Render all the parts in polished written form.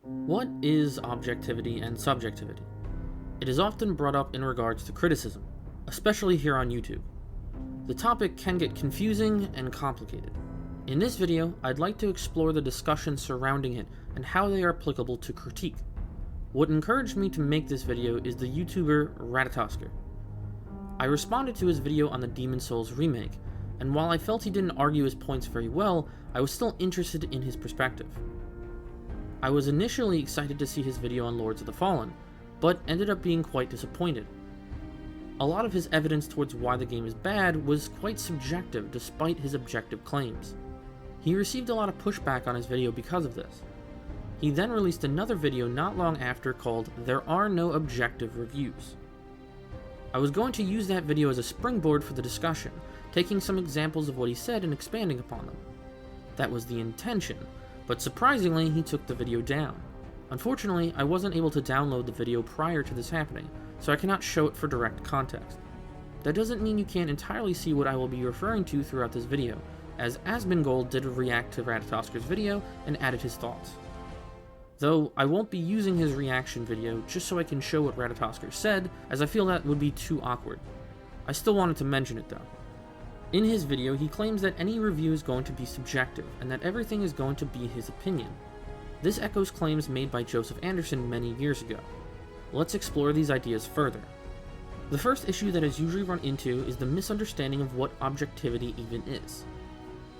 What is objectivity and subjectivity? It is often brought up in regards to criticism, especially here on YouTube. The topic can get confusing and complicated. In this video, I'd like to explore the discussion surrounding it and how they are applicable to critique. What encouraged me to make this video is the YouTuber Ratatosker. I responded to his video on the Demon's Souls remake, and while I felt he didn't argue his points very well, I was still interested in his perspective. I was initially excited to see his video on Lords of the Fallen, but ended up being quite disappointed. A lot of his evidence towards why the game is bad was quite subjective despite his objective claims. He received a lot of pushback on his video because of this. He then released another video not long after called "There Are No Objective Reviews." I was going to use that video as a springboard for the discussion, taking some examples of what he said and expanding upon them. That was the intention, but surprisingly he took the video down. Unfortunately, I wasn't able to download the video prior to this happening, so I cannot show it for direct context. That doesn't mean you can't entirely see what I will be referring to throughout this video, as Asmongold did react to Ratatosker's video and added his thoughts. Though I won't be using his reaction video just so I can show what Ratatosker said, as I feel that would be too awkward. I still wanted to mention it though. In his video, he claims that any review is going to be subjective, and that everything is going to be his opinion. This echoes claims made by Joseph Anderson many years ago. Let's explore these ideas further. The first issue that is usually run into is the misunderstanding of what objectivity even is.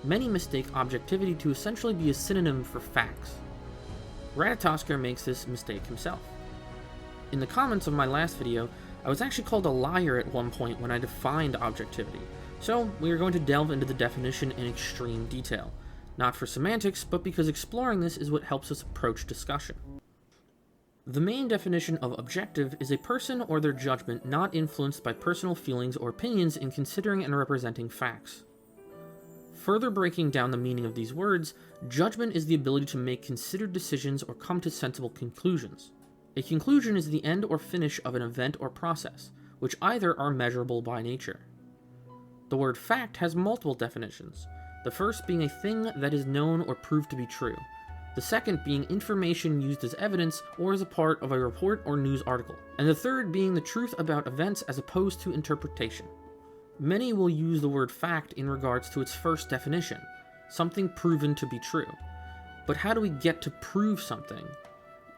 Many mistake objectivity to essentially be a synonym for facts. Ratatosker makes this mistake himself. In the comments of my last video, I was actually called a liar at one point when I defined objectivity, so we are going to delve into the definition in extreme detail, not for semantics, but because exploring this is what helps us approach discussion. The main definition of objective is a person or their judgment not influenced by personal feelings or opinions in considering and representing facts. Further breaking down the meaning of these words, judgment is the ability to make considered decisions or come to sensible conclusions. A conclusion is the end or finish of an event or process, which either are measurable by nature. The word fact has multiple definitions, the first being a thing that is known or proved to be true, the second being information used as evidence or as a part of a report or news article, and the third being the truth about events as opposed to interpretation. Many will use the word fact in regards to its first definition, something proven to be true. But how do we get to prove something?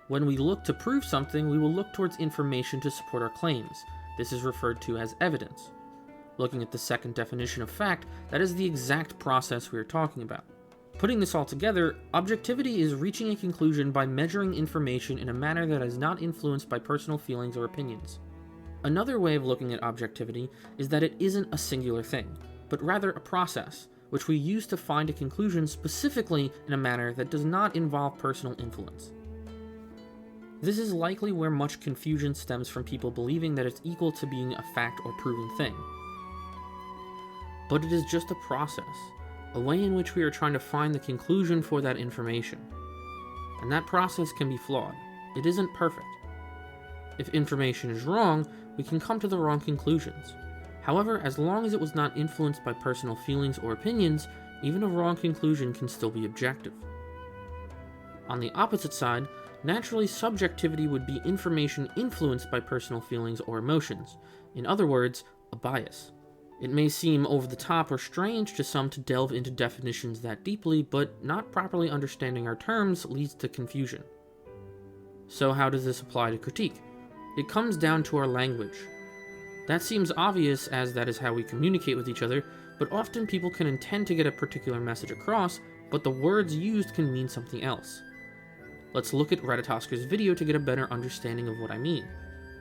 When we look to prove something, we will look towards information to support our claims. This is referred to as evidence. Looking at the second definition of fact, that is the exact process we are talking about. Putting this all together, objectivity is reaching a conclusion by measuring information in a manner that is not influenced by personal feelings or opinions. Another way of looking at objectivity is that it isn't a singular thing, but rather a process, which we use to find a conclusion specifically in a manner that does not involve personal influence. This is likely where much confusion stems from people believing that it's equal to being a fact or proven thing. But it is just a process, a way in which we are trying to find the conclusion for that information. And that process can be flawed. It isn't perfect. If information is wrong, we can come to the wrong conclusions. However, as long as it was not influenced by personal feelings or opinions, even a wrong conclusion can still be objective. On the opposite side, naturally subjectivity would be information influenced by personal feelings or emotions. In other words, a bias. It may seem over the top or strange to some to delve into definitions that deeply, but not properly understanding our terms leads to confusion. So how does this apply to critique? It comes down to our language. That seems obvious as that is how we communicate with each other, but often people can intend to get a particular message across, but the words used can mean something else. Let's look at Ratatosker's video to get a better understanding of what I mean.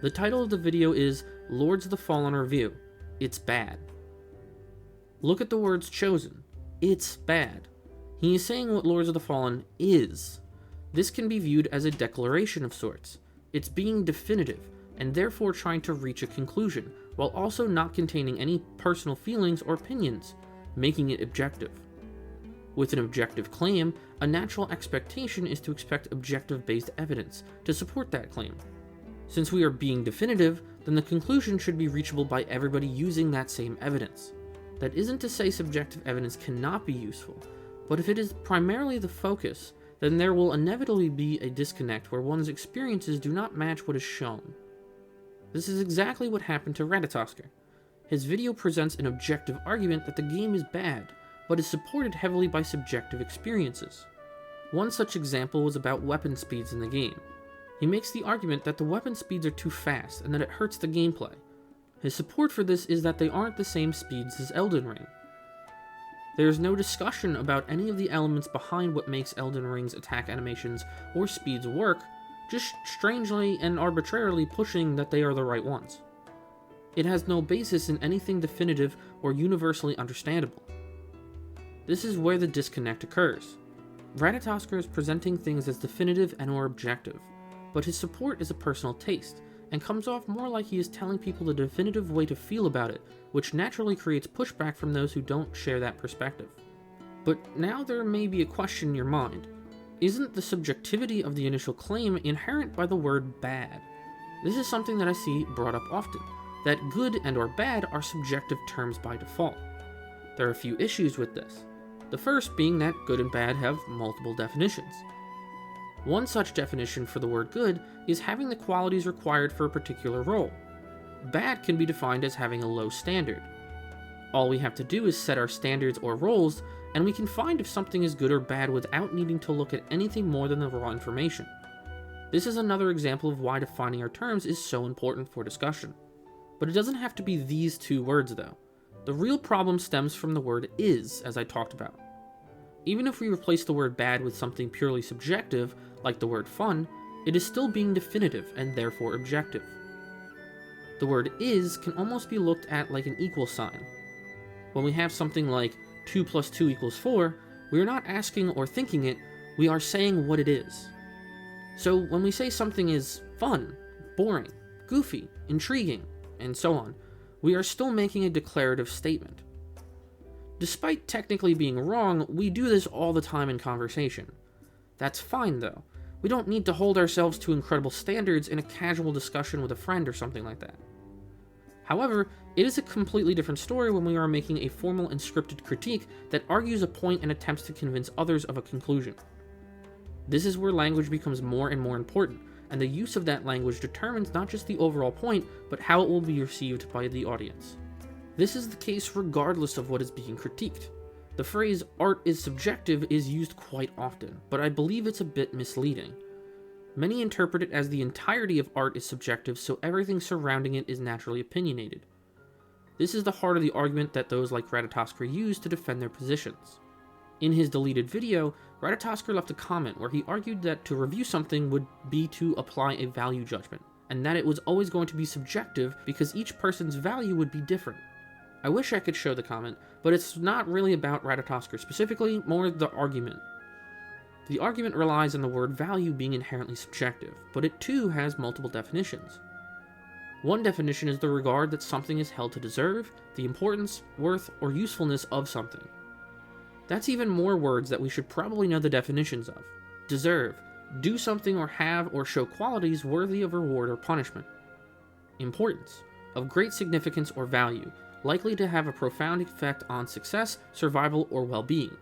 The title of the video is Lords of the Fallen Review. It's bad. Look at the words chosen. It's bad. He is saying what Lords of the Fallen is. This can be viewed as a declaration of sorts. It's being definitive, and therefore trying to reach a conclusion, while also not containing any personal feelings or opinions, making it objective. With an objective claim, a natural expectation is to expect objective-based evidence to support that claim. Since we are being definitive, then the conclusion should be reachable by everybody using that same evidence. That isn't to say subjective evidence cannot be useful, but if it is primarily the focus, then there will inevitably be a disconnect where one's experiences do not match what is shown. This is exactly what happened to Ratatosker. His video presents an objective argument that the game is bad, but is supported heavily by subjective experiences. One such example was about weapon speeds in the game. He makes the argument that the weapon speeds are too fast and that it hurts the gameplay. His support for this is that they aren't the same speeds as Elden Ring. There is no discussion about any of the elements behind what makes Elden Ring's attack animations or speeds work, just strangely and arbitrarily pushing that they are the right ones. It has no basis in anything definitive or universally understandable. This is where the disconnect occurs. Ratatosker is presenting things as definitive and or objective, but his support is a personal taste, and comes off more like he is telling people the definitive way to feel about it, which naturally creates pushback from those who don't share that perspective. But now there may be a question in your mind. Isn't the subjectivity of the initial claim inherent by the word bad? This is something that I see brought up often, that good and or bad are subjective terms by default. There are a few issues with this. The first being that good and bad have multiple definitions. One such definition for the word good is having the qualities required for a particular role. Bad can be defined as having a low standard. All we have to do is set our standards or roles, and we can find if something is good or bad without needing to look at anything more than the raw information. This is another example of why defining our terms is so important for discussion. But it doesn't have to be these two words though. The real problem stems from the word is, as I talked about. Even if we replace the word bad with something purely subjective, like the word fun, it is still being definitive and therefore objective. The word is can almost be looked at like an equal sign. When we have something like 2 + 2 = 4, we are not asking or thinking it, we are saying what it is. So when we say something is fun, boring, goofy, intriguing, and so on, we are still making a declarative statement. Despite technically being wrong, we do this all the time in conversation. That's fine though. We don't need to hold ourselves to incredible standards in a casual discussion with a friend or something like that. However, it is a completely different story when we are making a formal and scripted critique that argues a point and attempts to convince others of a conclusion. This is where language becomes more and more important, and the use of that language determines not just the overall point, but how it will be received by the audience. This is the case regardless of what is being critiqued. The phrase art is subjective is used quite often, but I believe it's a bit misleading. Many interpret it as the entirety of art is subjective, so everything surrounding it is naturally opinionated. This is the heart of the argument that those like Ratatosker use to defend their positions. In his deleted video, Ratatosker left a comment where he argued that to review something would be to apply a value judgment, and that it was always going to be subjective because each person's value would be different. I wish I could show the comment, but it's not really about Ratatosker specifically, more the argument. The argument relies on the word value being inherently subjective, but it too has multiple definitions. One definition is the regard that something is held to deserve, the importance, worth, or usefulness of something. That's even more words that we should probably know the definitions of. Deserve, do something or have or show qualities worthy of reward or punishment. Importance, of great significance or value, likely to have a profound effect on success, survival, or well-being.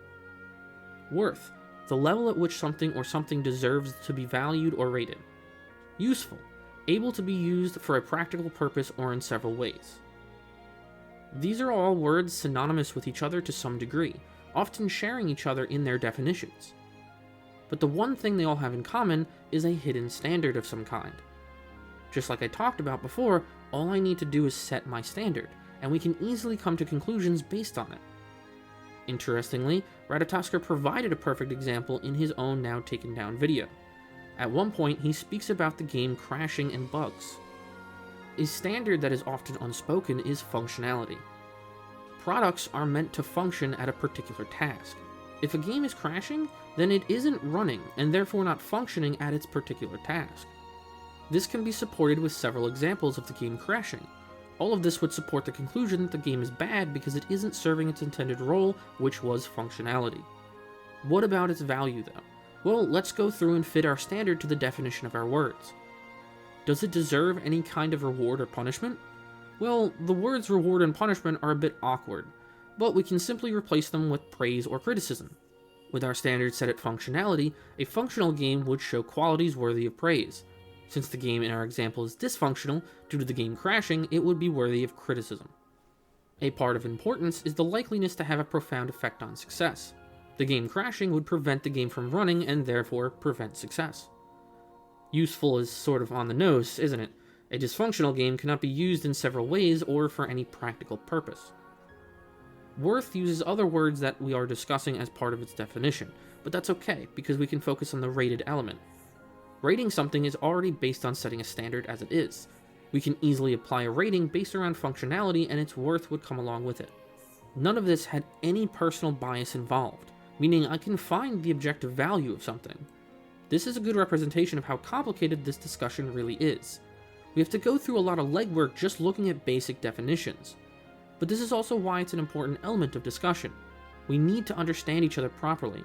Worth, the level at which something or something deserves to be valued or rated. Useful, able to be used for a practical purpose or in several ways. These are all words synonymous with each other to some degree, often sharing each other in their definitions. But the one thing they all have in common is a hidden standard of some kind. Just like I talked about before, all I need to do is set my standard, and we can easily come to conclusions based on it. Interestingly, Ratatosker provided a perfect example in his own now taken down video. At one point, he speaks about the game crashing and bugs. A standard that is often unspoken is functionality. Products are meant to function at a particular task. If a game is crashing, then it isn't running, and therefore not functioning at its particular task. This can be supported with several examples of the game crashing. All of this would support the conclusion that the game is bad because it isn't serving its intended role, which was functionality. What about its value though? Well, let's go through and fit our standard to the definition of our words. Does it deserve any kind of reward or punishment? Well, the words reward and punishment are a bit awkward, but we can simply replace them with praise or criticism. With our standards set at functionality, a functional game would show qualities worthy of praise. Since the game in our example is dysfunctional, due to the game crashing, it would be worthy of criticism. A part of importance is the likeliness to have a profound effect on success. The game crashing would prevent the game from running and therefore prevent success. Useful is sort of on the nose, isn't it? A dysfunctional game cannot be used in several ways or for any practical purpose. Worth uses other words that we are discussing as part of its definition, but that's okay because we can focus on the rated element. Rating something is already based on setting a standard as it is. We can easily apply a rating based around functionality and its worth would come along with it. None of this had any personal bias involved, meaning I can find the objective value of something. This is a good representation of how complicated this discussion really is. We have to go through a lot of legwork just looking at basic definitions. But this is also why it's an important element of discussion. We need to understand each other properly.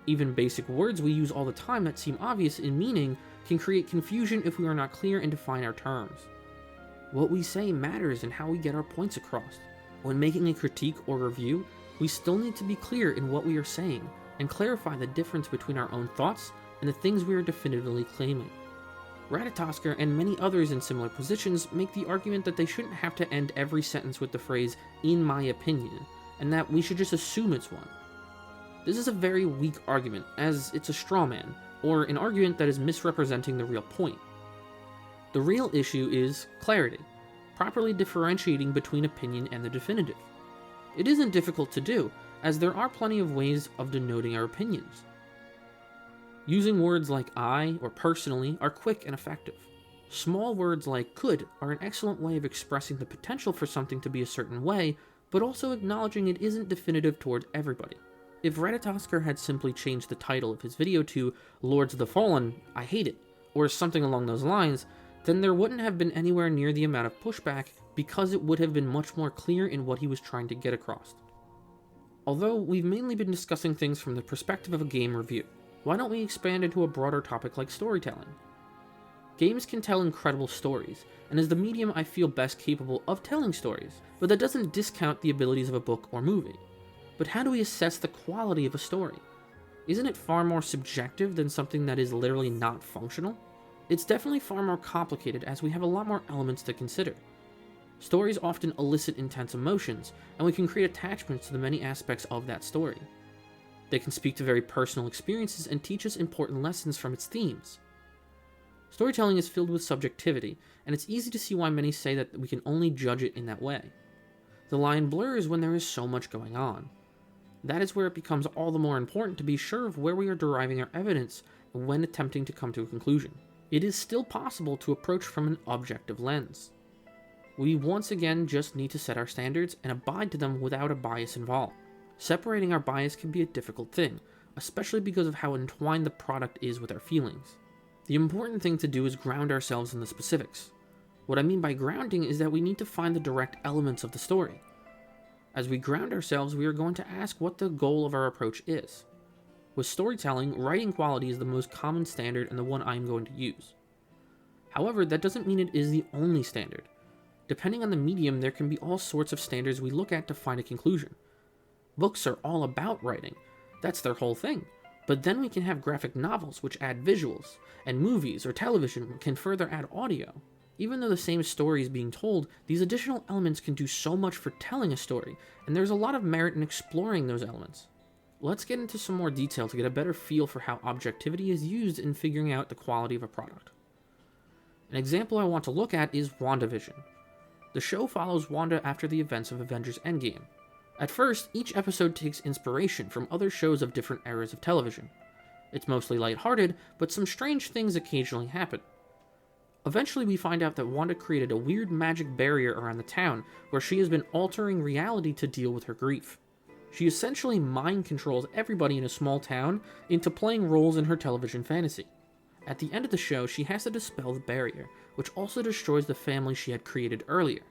Even basic words we use all the time that seem obvious in meaning can create confusion if we are not clear and define our terms. What we say matters in how we get our points across. When making a critique or review, we still need to be clear in what we are saying and clarify the difference between our own thoughts and the things we are definitively claiming. Ratatosker and many others in similar positions make the argument that they shouldn't have to end every sentence with the phrase, "in my opinion," and that we should just assume it's one. This is a very weak argument, as it's a straw man, or an argument that is misrepresenting the real point. The real issue is clarity, properly differentiating between opinion and the definitive. It isn't difficult to do, as there are plenty of ways of denoting our opinions. Using words like I or personally are quick and effective. Small words like could are an excellent way of expressing the potential for something to be a certain way, but also acknowledging it isn't definitive toward everybody. If Ratatosker had simply changed the title of his video to Lords of the Fallen, I Hate It, or something along those lines, then there wouldn't have been anywhere near the amount of pushback because it would have been much more clear in what he was trying to get across. Although we've mainly been discussing things from the perspective of a game review, why don't we expand into a broader topic like storytelling? Games can tell incredible stories, and as the medium I feel best capable of telling stories, but that doesn't discount the abilities of a book or movie. But how do we assess the quality of a story? Isn't it far more subjective than something that is literally not functional? It's definitely far more complicated as we have a lot more elements to consider. Stories often elicit intense emotions, and we can create attachments to the many aspects of that story. They can speak to very personal experiences and teach us important lessons from its themes. Storytelling is filled with subjectivity, and it's easy to see why many say that we can only judge it in that way. The line blurs when there is so much going on. That is where it becomes all the more important to be sure of where we are deriving our evidence when attempting to come to a conclusion. It is still possible to approach from an objective lens. We once again just need to set our standards and abide to them without a bias involved. Separating our bias can be a difficult thing, especially because of how entwined the product is with our feelings. The important thing to do is ground ourselves in the specifics. What I mean by grounding is that we need to find the direct elements of the story. As we ground ourselves, we are going to ask what the goal of our approach is. With storytelling, writing quality is the most common standard and the one I am going to use. However, that doesn't mean it is the only standard. Depending on the medium, there can be all sorts of standards we look at to find a conclusion. Books are all about writing. That's their whole thing. But then we can have graphic novels which add visuals, and movies or television can further add audio. Even though the same story is being told, these additional elements can do so much for telling a story, and there's a lot of merit in exploring those elements. Let's get into some more detail to get a better feel for how objectivity is used in figuring out the quality of a product. An example I want to look at is WandaVision. The show follows Wanda after the events of Avengers Endgame. At first, each episode takes inspiration from other shows of different eras of television. It's mostly lighthearted, but some strange things occasionally happen. Eventually, we find out that Wanda created a weird magic barrier around the town where she has been altering reality to deal with her grief. She essentially mind controls everybody in a small town into playing roles in her television fantasy. At the end of the show, she has to dispel the barrier, which also destroys the family she had created earlier.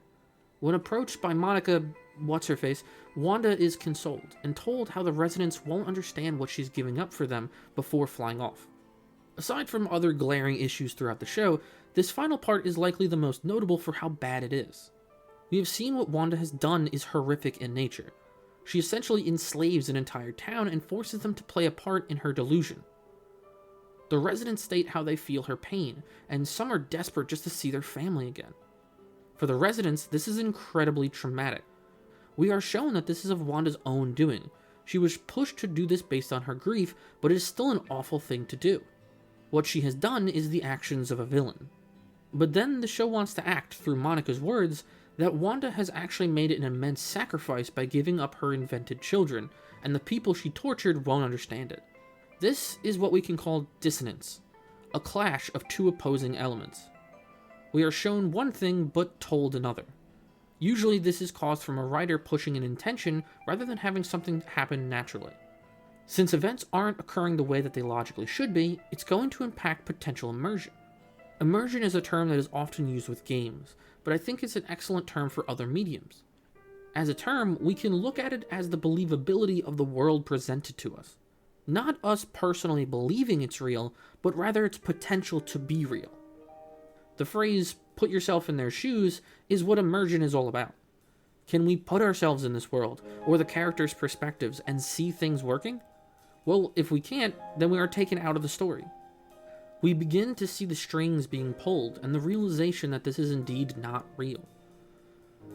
When approached by Monica, What's-Her-Face, Wanda is consoled and told how the residents won't understand what she's giving up for them before flying off. Aside from other glaring issues throughout the show, this final part is likely the most notable for how bad it is. We have seen what Wanda has done is horrific in nature. She essentially enslaves an entire town and forces them to play a part in her delusion. The residents state how they feel her pain, and some are desperate just to see their family again. For the residents, this is incredibly traumatic. We are shown that this is of Wanda's own doing. She was pushed to do this based on her grief, but it is still an awful thing to do. What she has done is the actions of a villain. But then the show wants to act, through Monica's words, that Wanda has actually made an immense sacrifice by giving up her invented children, and the people she tortured won't understand it. This is what we can call dissonance, a clash of two opposing elements. We are shown one thing but told another. Usually this is caused from a writer pushing an intention rather than having something happen naturally. Since events aren't occurring the way that they logically should be, it's going to impact potential immersion. Immersion is a term that is often used with games, but I think it's an excellent term for other mediums. As a term, we can look at it as the believability of the world presented to us. Not us personally believing it's real, but rather its potential to be real. The phrase, "put yourself in their shoes," is what immersion is all about. Can we put ourselves in this world, or the characters' perspectives, and see things working? Well, if we can't, then we are taken out of the story. We begin to see the strings being pulled, and the realization that this is indeed not real.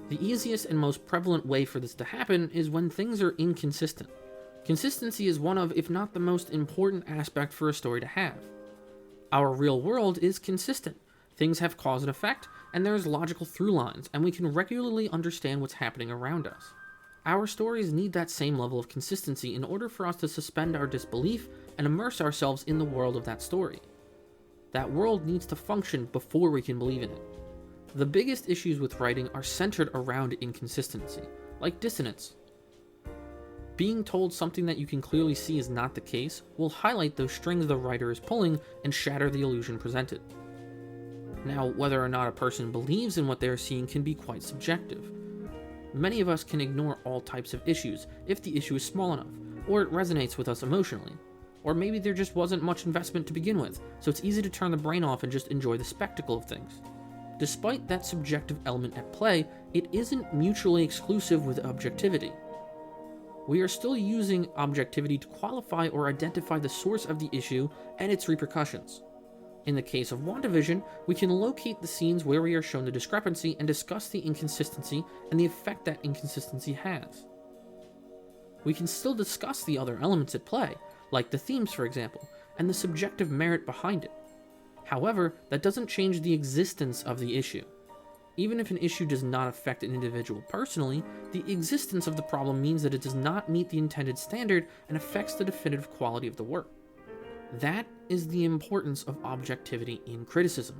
The easiest and most prevalent way for this to happen is when things are inconsistent. Consistency is one of, if not the most important aspect for a story to have. Our real world is consistent. Things have cause and effect, and there's logical through lines, and we can regularly understand what's happening around us. Our stories need that same level of consistency in order for us to suspend our disbelief and immerse ourselves in the world of that story. That world needs to function before we can believe in it. The biggest issues with writing are centered around inconsistency, like dissonance. Being told something that you can clearly see is not the case will highlight those strings the writer is pulling and shatter the illusion presented. Now, whether or not a person believes in what they are seeing can be quite subjective. Many of us can ignore all types of issues if the issue is small enough, or it resonates with us emotionally. Or maybe there just wasn't much investment to begin with, so it's easy to turn the brain off and just enjoy the spectacle of things. Despite that subjective element at play, it isn't mutually exclusive with objectivity. We are still using objectivity to qualify or identify the source of the issue and its repercussions. In the case of WandaVision, we can locate the scenes where we are shown the discrepancy and discuss the inconsistency and the effect that inconsistency has. We can still discuss the other elements at play, like the themes for example, and the subjective merit behind it. However, that doesn't change the existence of the issue. Even if an issue does not affect an individual personally, the existence of the problem means that it does not meet the intended standard and affects the definitive quality of the work. That is the importance of objectivity in criticism.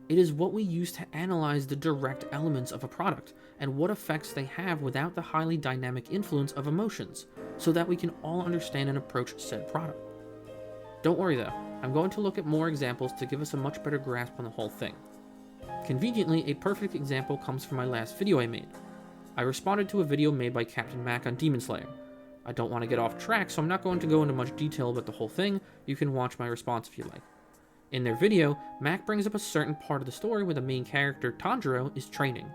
It is what we use to analyze the direct elements of a product and what effects they have without the highly dynamic influence of emotions, so that we can all understand and approach said product. Don't worry though, I'm going to look at more examples to give us a much better grasp on the whole thing. Conveniently, a perfect example comes from my last video I made. I responded to a video made by Captain Mac on Demon Slayer. I don't want to get off track, so I'm not going to go into much detail about the whole thing. You can watch my response if you like. In their video, Mac brings up a certain part of the story where the main character, Tanjiro, is training.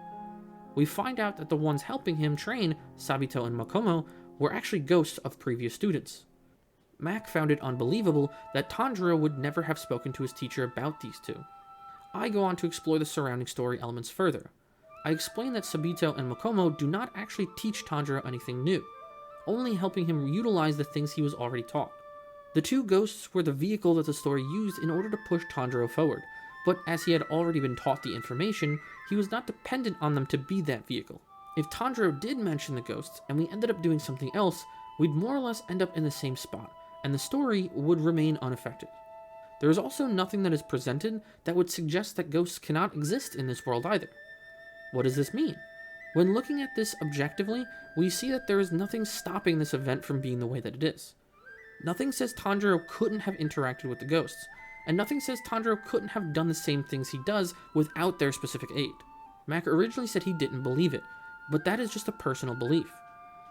We find out that the ones helping him train, Sabito and Makomo, were actually ghosts of previous students. Mac found it unbelievable that Tanjiro would never have spoken to his teacher about these two. I go on to explore the surrounding story elements further. I explain that Sabito and Makomo do not actually teach Tanjiro anything new, only helping him utilize the things he was already taught. The two ghosts were the vehicle that the story used in order to push Tanjiro forward, but as he had already been taught the information, he was not dependent on them to be that vehicle. If Tanjiro did mention the ghosts and we ended up doing something else, we'd more or less end up in the same spot, and the story would remain unaffected. There is also nothing that is presented that would suggest that ghosts cannot exist in this world either. What does this mean? When looking at this objectively, we see that there is nothing stopping this event from being the way that it is. Nothing says Tanjiro couldn't have interacted with the ghosts, and nothing says Tanjiro couldn't have done the same things he does without their specific aid. Mac originally said he didn't believe it, but that is just a personal belief.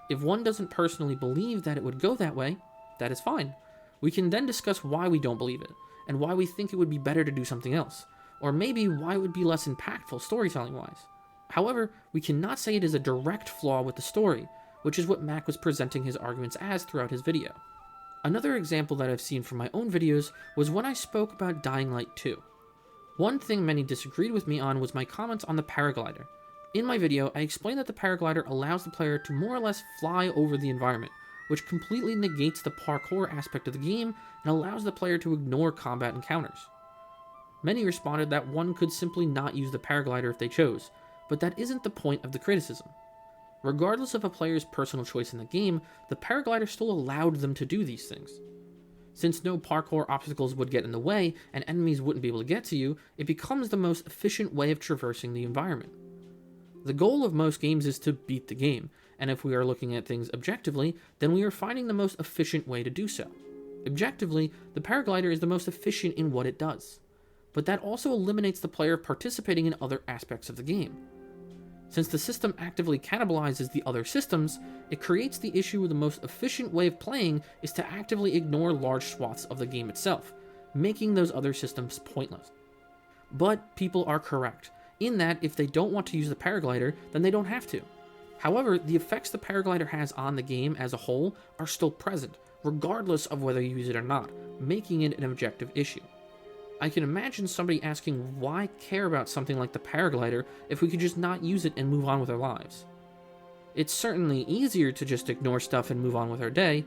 If one doesn't personally believe that it would go that way, that is fine. We can then discuss why we don't believe it, and why we think it would be better to do something else, or maybe why it would be less impactful storytelling-wise. However, we cannot say it is a direct flaw with the story. which is what Mac was presenting his arguments as throughout his video. Another example that I've seen from my own videos was when I spoke about Dying Light 2. One thing many disagreed with me on was my comments on the paraglider. In my video, I explained that the paraglider allows the player to more or less fly over the environment, which completely negates the parkour aspect of the game and allows the player to ignore combat encounters. Many responded that one could simply not use the paraglider if they chose, but that isn't the point of the criticism. Regardless of a player's personal choice in the game, the paraglider still allowed them to do these things. Since no parkour obstacles would get in the way and enemies wouldn't be able to get to you, it becomes the most efficient way of traversing the environment. The goal of most games is to beat the game, and if we are looking at things objectively, then we are finding the most efficient way to do so. Objectively, the paraglider is the most efficient in what it does, but that also eliminates the player participating in other aspects of the game. Since the system actively cannibalizes the other systems, it creates the issue where the most efficient way of playing is to actively ignore large swaths of the game itself, making those other systems pointless. But people are correct, in that if they don't want to use the paraglider, then they don't have to. However, the effects the paraglider has on the game as a whole are still present, regardless of whether you use it or not, making it an objective issue. I can imagine somebody asking why care about something like the paraglider if we could just not use it and move on with our lives. It's certainly easier to just ignore stuff and move on with our day,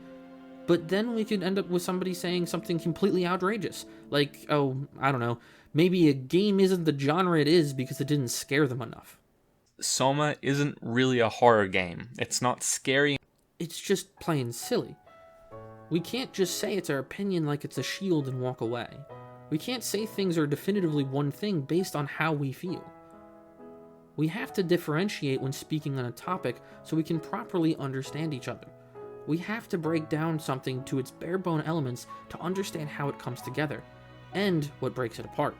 but then we could end up with somebody saying something completely outrageous, like, oh, I don't know, maybe a game isn't the genre it is because it didn't scare them enough. Soma isn't really a horror game. It's not scary. It's just plain silly. We can't just say it's our opinion like it's a shield and walk away. We can't say things are definitively one thing based on how we feel. We have to differentiate when speaking on a topic so we can properly understand each other. We have to break down something to its bare-bone elements to understand how it comes together, and what breaks it apart.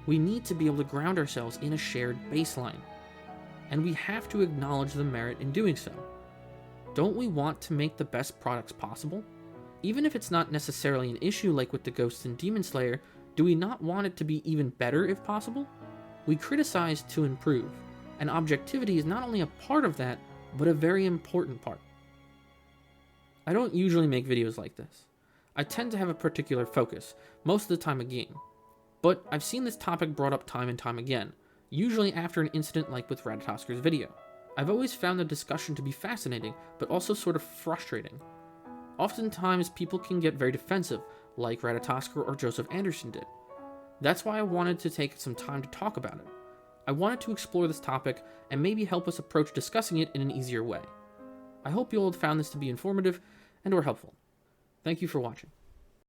We need to be able to ground ourselves in a shared baseline, and we have to acknowledge the merit in doing so. Don't we want to make the best products possible? Even if it's not necessarily an issue like with the Ghosts and Demon Slayer, do we not want it to be even better if possible? We criticize to improve, and objectivity is not only a part of that, but a very important part. I don't usually make videos like this. I tend to have a particular focus, most of the time a game. But I've seen this topic brought up time and time again, usually after an incident like with Ratatosker's video. I've always found the discussion to be fascinating, but also sort of frustrating. Oftentimes, people can get very defensive, like Ratatosker or Joseph Anderson did. That's why I wanted to take some time to talk about it. I wanted to explore this topic and maybe help us approach discussing it in an easier way. I hope you all found this to be informative and or helpful. Thank you for watching.